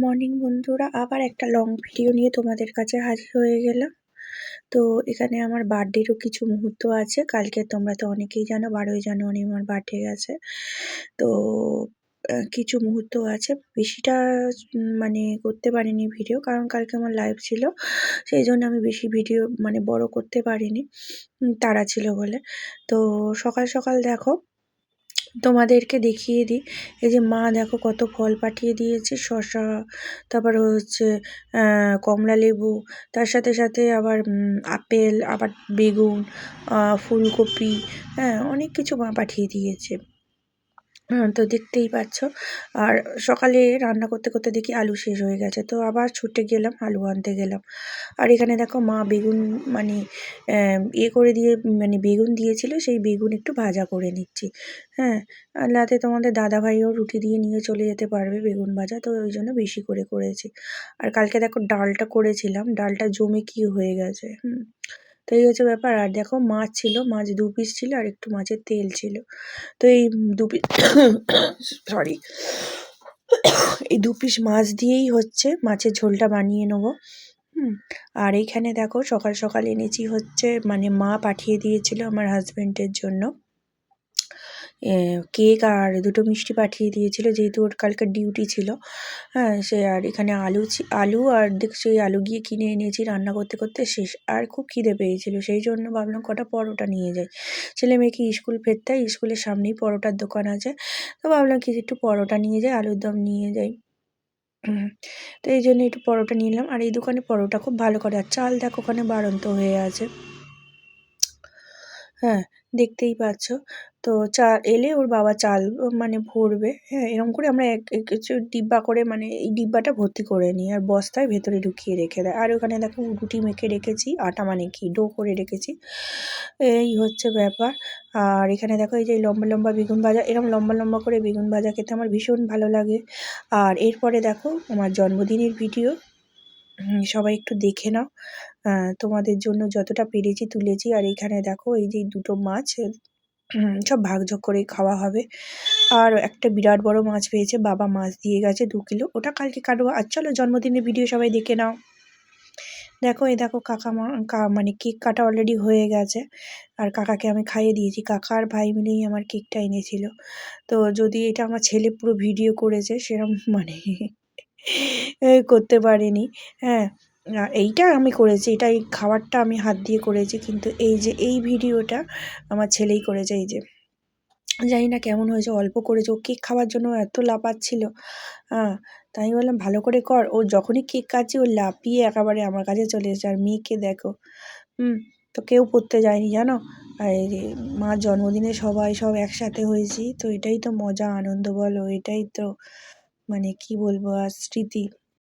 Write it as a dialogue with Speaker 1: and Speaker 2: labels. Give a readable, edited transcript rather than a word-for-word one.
Speaker 1: Morning বন্ধুরা, আবার একটা লং ভিডিও নিয়ে তোমাদের কাছে হাজির হয়ে গেলাম। তো এখানে আমার বার্থডেরও কিছু মুহূর্ত আছে। কালকে তোমরা তো অনেকেই জানো 12ই জানুয়ারি আমার বার্থডে গেছে। তো কিছু মুহূর্ত আছে, বেশিটা মানে করতে পারিনি ভিডিও, কারণ কালকে আমার লাইভ ছিল। সেই জন্য আমি বেশি ভিডিও মানে বড় করতে পারিনি, তাড়া ছিল বলে। তো সকাল সকাল দেখো তোমাদেরকে দেখিয়ে দিই। এই যে মা দেখো কত ফল পাঠিয়ে দিয়েছে, শসা, তারপরে হচ্ছে কমলা লেবু, তার সাথে সাথে আবার আপেল, আবার বেগুন, ফুলকপি, হ্যাঁ অনেক কিছু মা পাঠিয়ে দিয়েছে। তো দেখতেই পাচ্ছ। আর সকালে রান্না করতে করতে দেখি আলু শেষ হয়ে গেছে, তো আবার ছুটে গেলাম আলু আনতে গেলাম। আর এখানে দেখো মা বেগুন মানে করে দিয়ে মানে বেগুন দিয়েছিল, সেই বেগুন একটু ভাজা করে নিচ্ছি। হ্যাঁ, আর রাতে তোমাদের দাদাভাইও রুটি দিয়ে নিয়ে চলে যেতে পারবে বেগুন ভাজা, তো ওই জন্য বেশি করে করেছি। আর কালকে দেখো ডালটা করেছিলাম, ডালটা জমে কি হয়ে গেছে। তো এই হচ্ছে ব্যাপার। আর দেখো মাছ ছিল, মাছ 2 পিস ছিল, আর একটু মাছের তেল ছিল। তো এই 2 পিস সরি এই 2 পিস মাছ দিয়েই হচ্ছে মাছের ঝোলটা বানিয়ে নেবো। আর এইখানে দেখো সকাল সকাল এনেছি হচ্ছে মানে মা পাঠিয়ে দিয়েছিল আমার হাজব্যান্ডের জন্য কেক, আর 2টো মিষ্টি পাঠিয়ে দিয়েছিল, যেহেতু ওর কালকে ডিউটি ছিল। হ্যাঁ, সে আর এখানে আলু আর দেখছি ওই আলু গিয়ে কিনে এনেছি, রান্না করতে করতে শেষ। আর খুব খিদে পেয়েছিল, সেই জন্য ভাবলাম কটা পরোটা নিয়ে যাই। ছেলে মেয়েকে স্কুল ফেরতে হয়, স্কুলের সামনেই পরোটার দোকান আছে, তো ভাবলাম কি একটু পরোটা নিয়ে যাই, আলুর দম নিয়ে যাই। তো এই জন্য একটু পরোটা নিয়ে নিলাম। আর এই দোকানে পরোটা খুব ভালো করে, আর চাল দেখো ওখানে বাড়ন্ত হয়ে আছে। হ্যাঁ, দেখতেই পাচ্ছ। তো এলে ওর বাবা চাল মানে ভরবে। হ্যাঁ, এরকম করে আমরা কিছু ডিব্বা করে মানে এই ডিব্বাটা ভর্তি করে নিই, আর বস্তায় ভেতরে ঢুকিয়ে রেখে দেয়। আর ওখানে দেখো রুটি মেখে রেখেছি, আটা মানে কি ডো করে রেখেছি। এই হচ্ছে ব্যাপার। আর এখানে দেখো এই যে লম্বা লম্বা বেগুন ভাজা, এরকম লম্বা লম্বা করে বেগুন ভাজা খেতে আমার ভীষণ ভালো লাগে। আর এরপরে দেখো আমার জন্মদিনের ভিডিও, সবাই একটু দেখে নাও। তোমাদের জন্য যতটা পেরেছি তুলেছি। আর এইখানে দেখো এই যে 2টো মাছ, সব ভাগযোগ করেই খাওয়া হবে। আর একটা বিরাট বড় মাছ পেয়েছে, বাবা মাছ দিয়ে গেছে 2 কিলো, ওটা কালকে কাটবো। আর চলো জন্মদিনের ভিডিও সবাই দেখে নাও। দেখো এই দেখো কাকা মানে কেক কাটা অলরেডি হয়ে গেছে, আর কাকাকে আমি খাইয়ে দিয়েছি। কাকা আর ভাই মিলেই আমার কেকটা এনেছিল। তো যদি এটা আমার ছেলে পুরো ভিডিও করেছে, সেরকম মানে করতে পারিনি। হ্যাঁ, এইটা আমি করেছি, এটা এই খাবারটা আমি হাত দিয়ে করেছি, কিন্তু এই যে এই ভিডিওটা আমার ছেলেই করেছে। এই যে জানি না কেমন হয়েছে, অল্প করেছে। ও কেক খাওয়ার জন্য এত লাফাচ্ছিল। তাই আমি বললাম ভালো করে কর। ও যখনই কেক কাটছে ও লাফিয়ে একেবারে আমার কাছে চলে এসেছে। আর মেয়েকে দেখো, তো কেউ পড়তে যায়নি জানো। আর এই যে মার জন্মদিনে সব একসাথে হয়েছি, তো এটাই তো মজা আনন্দ বলো, এটাই তো মানে কি বলবো আর স্মৃতি।